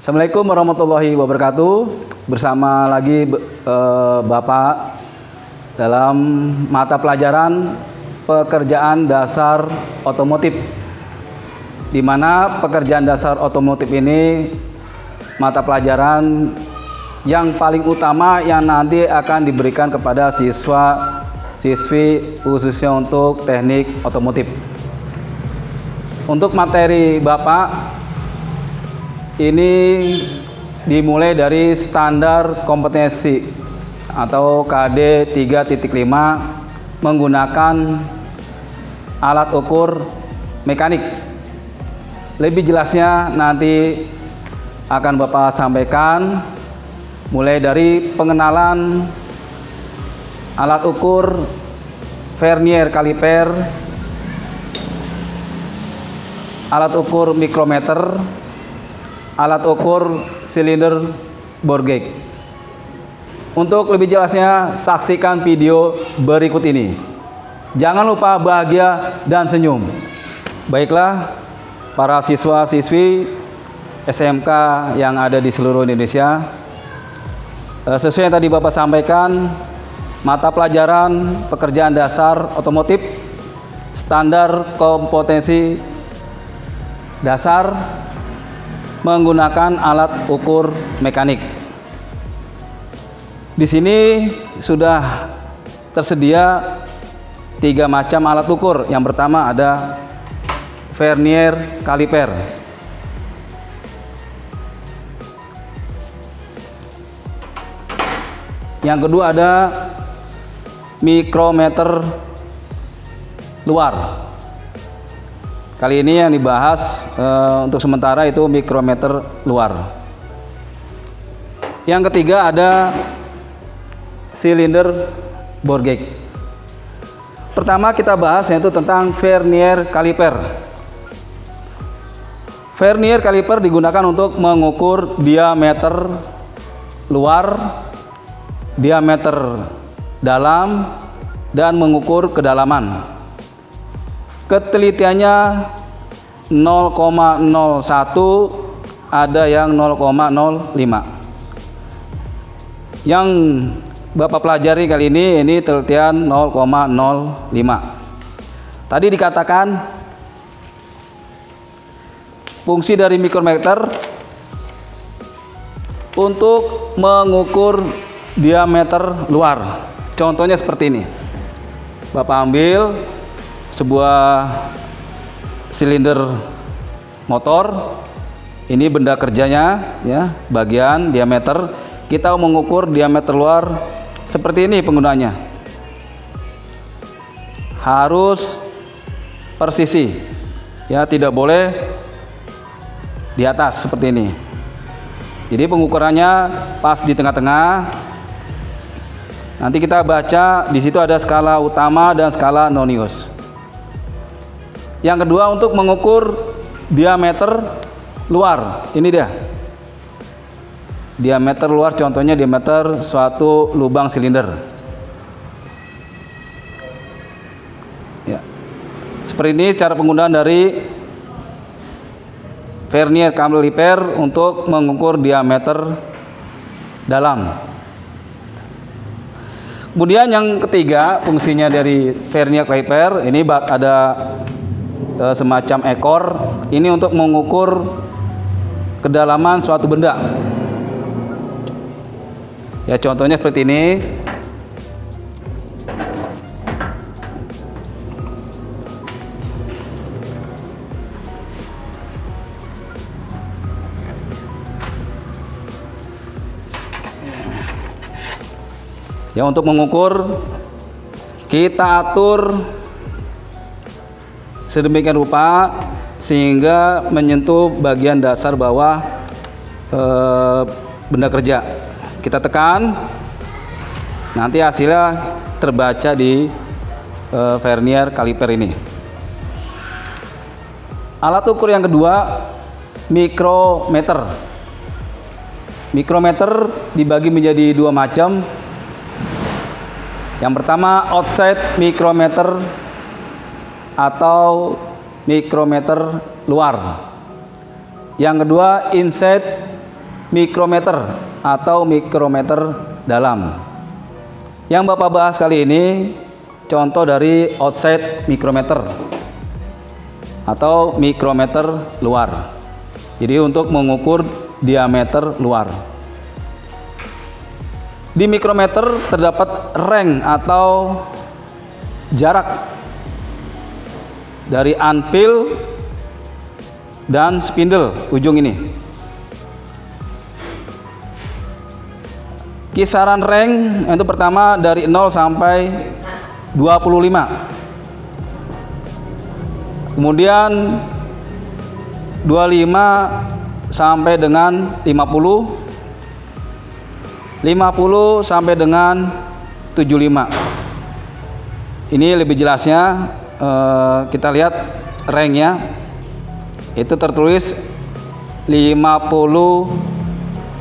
Assalamualaikum warahmatullahi wabarakatuh. Bersama lagi Bapak dalam mata pelajaran pekerjaan dasar otomotif, di mana pekerjaan dasar otomotif ini mata pelajaran yang paling utama yang nanti akan diberikan kepada siswa-siswi khususnya untuk teknik otomotif. Untuk materi Bapak ini dimulai dari standar kompetensi atau KD 3.5 menggunakan alat ukur mekanik. Lebih jelasnya nanti akan Bapak sampaikan mulai dari pengenalan alat ukur vernier kaliper, alat ukur mikrometer, alat ukur silinder bore gauge. Untuk lebih jelasnya saksikan video berikut ini. Jangan lupa bahagia dan senyum. Baiklah para siswa-siswi SMK yang ada di seluruh Indonesia, sesuai yang tadi Bapak sampaikan, mata pelajaran pekerjaan dasar otomotif standar kompetensi dasar menggunakan alat ukur mekanik. Di sini sudah tersedia 3 macam alat ukur. Yang pertama ada vernier kaliper. Yang kedua ada mikrometer luar. Kali ini yang dibahas untuk sementara itu mikrometer luar. Yang ketiga ada silinder bore gauge. Pertama kita bahas yaitu tentang vernier kaliper. Vernier kaliper digunakan untuk mengukur diameter luar, diameter dalam, dan mengukur kedalaman. Ketelitiannya 0,01, ada yang 0,05. Yang Bapak pelajari kali ini telitian 0,05. Tadi dikatakan fungsi dari mikrometer untuk mengukur diameter luar. Contohnya seperti ini. Bapak ambil sebuah silinder motor, ini benda kerjanya ya, bagian diameter. Kita mengukur diameter luar seperti ini penggunaannya. Harus persisi ya, tidak boleh di atas seperti ini. Jadi pengukurannya pas di tengah-tengah. Nanti kita baca di situ ada skala utama dan skala nonius. Yang kedua untuk mengukur diameter luar, ini dia. Diameter luar contohnya diameter suatu lubang silinder. Ya. Seperti ini cara penggunaan dari vernier kaliper untuk mengukur diameter dalam. Kemudian yang ketiga fungsinya dari vernier kaliper ini ada semacam ekor, ini untuk mengukur kedalaman suatu benda. Ya, contohnya seperti ini. Ya, untuk mengukur kita atur sedemikian rupa sehingga menyentuh bagian dasar bawah benda kerja. Kita tekan, nanti hasilnya terbaca di vernier kaliper ini. Alat ukur yang kedua mikrometer. Mikrometer dibagi menjadi 2 macam. Yang pertama outside mikrometer atau mikrometer luar. Yang kedua inside mikrometer atau mikrometer dalam. Yang Bapak bahas kali ini contoh dari outside mikrometer atau mikrometer luar. Jadi untuk mengukur diameter luar. Di mikrometer terdapat range atau jarak dari anvil dan spindle ujung ini. Kisaran range itu pertama dari 0 sampai 25. Kemudian 25 sampai dengan 50. 50 sampai dengan 75. Ini lebih jelasnya kita lihat range-nya. Itu tertulis 50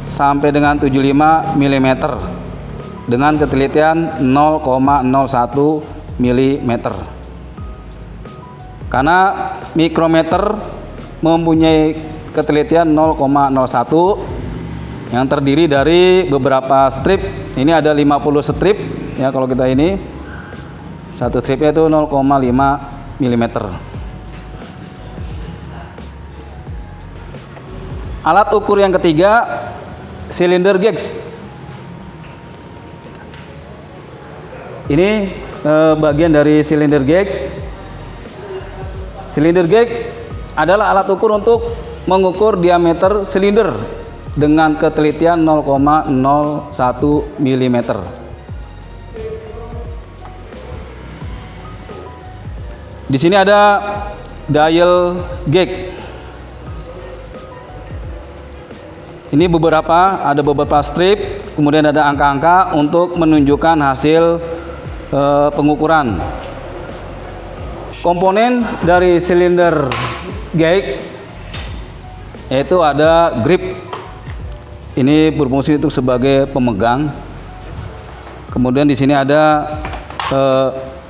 sampai dengan 75 mm dengan ketelitian 0,01 mm. Karena mikrometer mempunyai ketelitian 0,01 yang terdiri dari beberapa strip. Ini ada 50 strip ya, kalau kita ini satu stripnya itu 0,5 mm. Alat ukur yang ketiga, cylinder gauge. Ini bagian dari cylinder gauge. Cylinder gauge adalah alat ukur untuk mengukur diameter silinder dengan ketelitian 0,01 mm. Di sini ada dial gauge. Ini ada beberapa strip, kemudian ada angka-angka untuk menunjukkan hasil pengukuran. Komponen dari silinder gauge yaitu ada grip. Ini berfungsi untuk sebagai pemegang. Kemudian di sini ada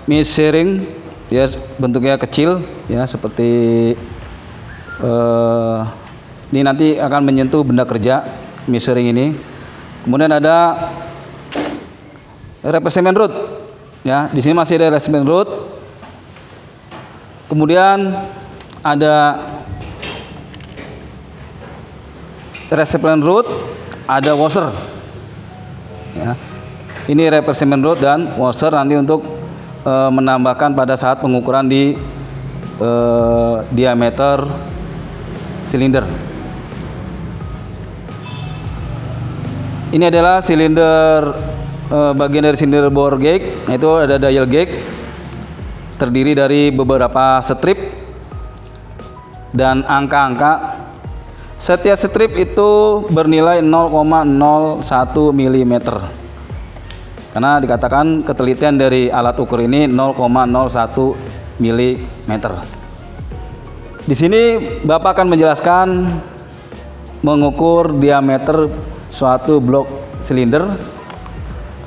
measuring, ya bentuknya kecil, ya seperti ini nanti akan menyentuh benda kerja measuring ini. Kemudian ada replacement rod. Ya, di sini masih ada replacement rod. Kemudian ada replacement rod, ada washer. Ya. Ini replacement rod dan washer nanti untuk menambahkan pada saat pengukuran di diameter silinder. Ini adalah silinder bagian dari silinder bore gauge, yaitu ada dial gauge, terdiri dari beberapa strip dan angka-angka. Setiap strip itu bernilai 0,01 mm. Karena dikatakan ketelitian dari alat ukur ini 0,01 mm. Di sini Bapak akan menjelaskan mengukur diameter suatu blok silinder.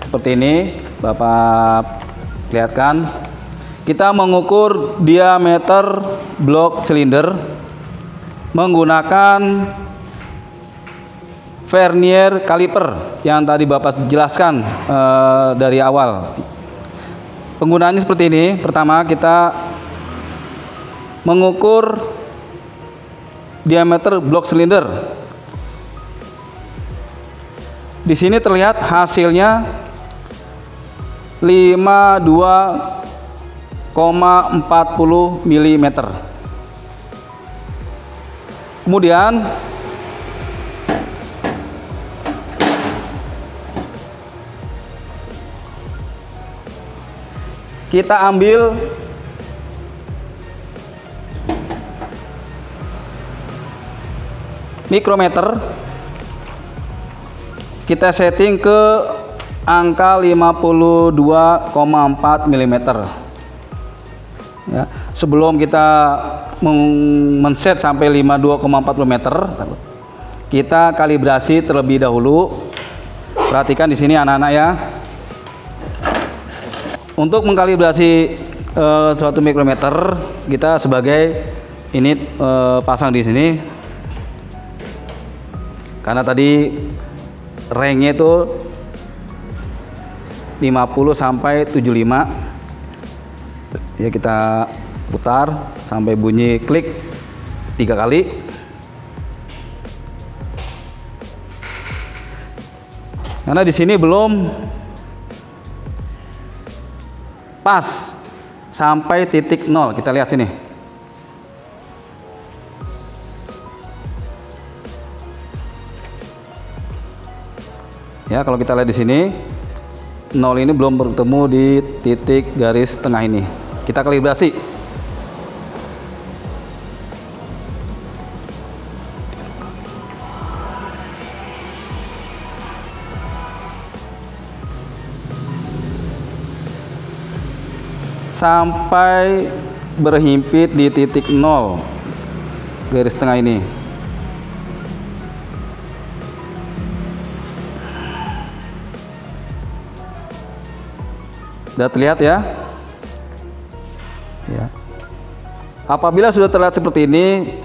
Seperti ini Bapak lihatkan. Kita mengukur diameter blok silinder menggunakan vernier caliper yang tadi Bapak jelaskan dari awal. Penggunaannya seperti ini. Pertama, kita mengukur diameter blok silinder. Di sini terlihat hasilnya 52,40 mm. Kemudian kita ambil mikrometer, kita setting ke angka 52,4 mm. Ya, sebelum kita men-set sampai 52,40 meter, kita kalibrasi terlebih dahulu. Perhatikan di sini anak-anak ya. Untuk mengkalibrasi suatu mikrometer, kita sebagai ini pasang di sini. karena tadi ranknya itu 50 sampai 75. Ya, kita putar sampai bunyi klik 3 kali. Karena di sini belum pas sampai titik 0. Kita lihat sini. Ya, kalau kita lihat di sini 0 ini belum bertemu di titik garis tengah ini. Kita kalibrasi. Sampai berhimpit di titik 0 garis tengah ini. Sudah terlihat ya? Ya. Apabila sudah terlihat seperti ini,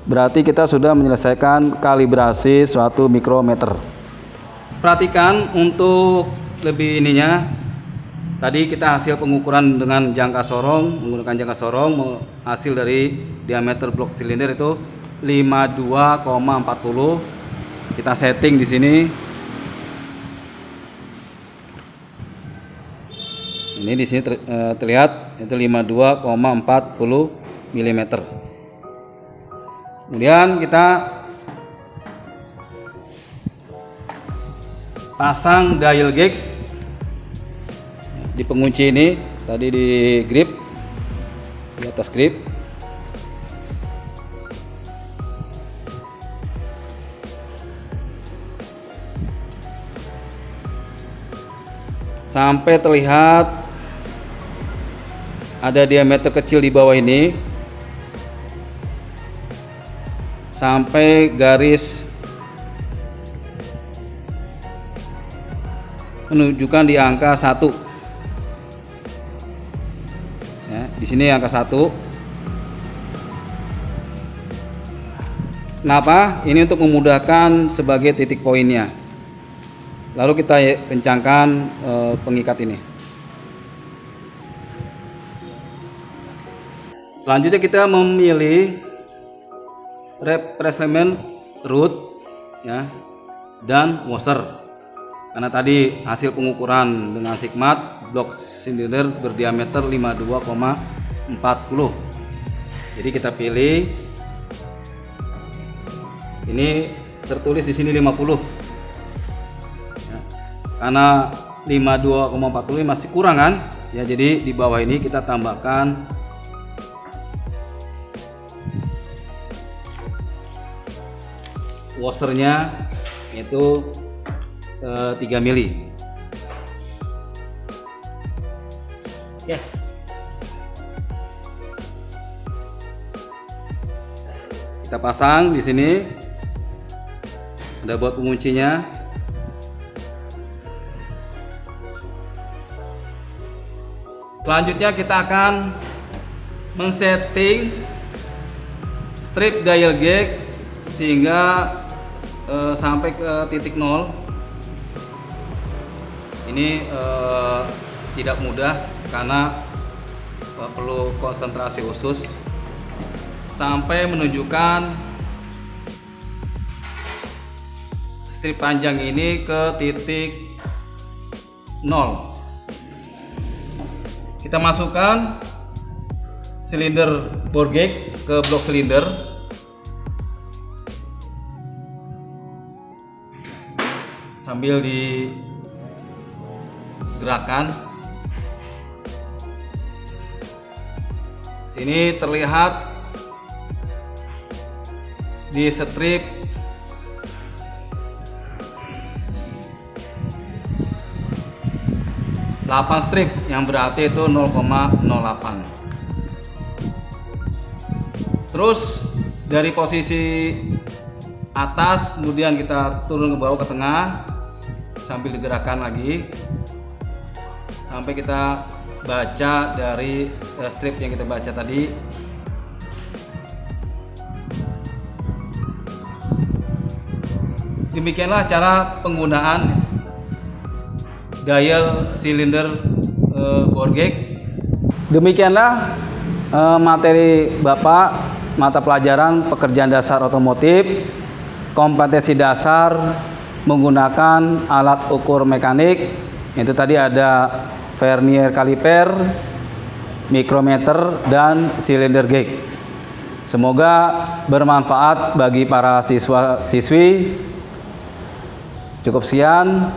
berarti kita sudah menyelesaikan kalibrasi suatu mikrometer. Perhatikan untuk lebih ininya. Tadi kita hasil pengukuran dengan jangka sorong, menggunakan jangka sorong, hasil dari diameter blok silinder itu 52,40. Kita setting di sini. Ini di sini terlihat itu 52,40 mm. Kemudian kita pasang dial gauge di pengunci ini, tadi di grip, di atas grip. Sampai terlihat ada diameter kecil di bawah ini, sampai garis menunjukkan di angka 1. Ya, di sini angka 1. Kenapa? Ini untuk memudahkan sebagai titik poinnya. Lalu kita kencangkan pengikat ini. Selanjutnya kita memilih replacement root ya, dan washer. Karena tadi hasil pengukuran dengan sigmat blok silinder berdiameter 52,40. Jadi kita pilih, ini tertulis di sini 50. Ya, karena 52,40 masih kurang kan? Ya, jadi di bawah ini kita tambahkan washernya, yaitu 3 mili. Ya. Kita pasang di sini. Ada buat penguncinya. Selanjutnya kita akan men-setting strip dial gauge sehingga sampai ke titik 0. Ini tidak mudah karena perlu konsentrasi khusus sampai menunjukkan strip panjang ini ke titik 0. Kita masukkan silinder bore gauge ke blok silinder. Sambil digerakkan, sini terlihat di strip 8 strip, yang berarti itu 0,08. Terus dari posisi atas kemudian kita turun ke bawah ke tengah sambil digerakkan lagi sampai kita baca dari strip yang kita baca tadi. Demikianlah cara penggunaan dial silinder bore gauge. Demikianlah materi Bapak mata pelajaran pekerjaan dasar otomotif, kompetensi dasar menggunakan alat ukur mekanik. Itu tadi ada vernier kaliper, mikrometer, dan silinder gauge. Semoga bermanfaat bagi para siswa-siswi. Cukup sekian.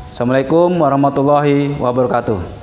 Assalamualaikum warahmatullahi wabarakatuh.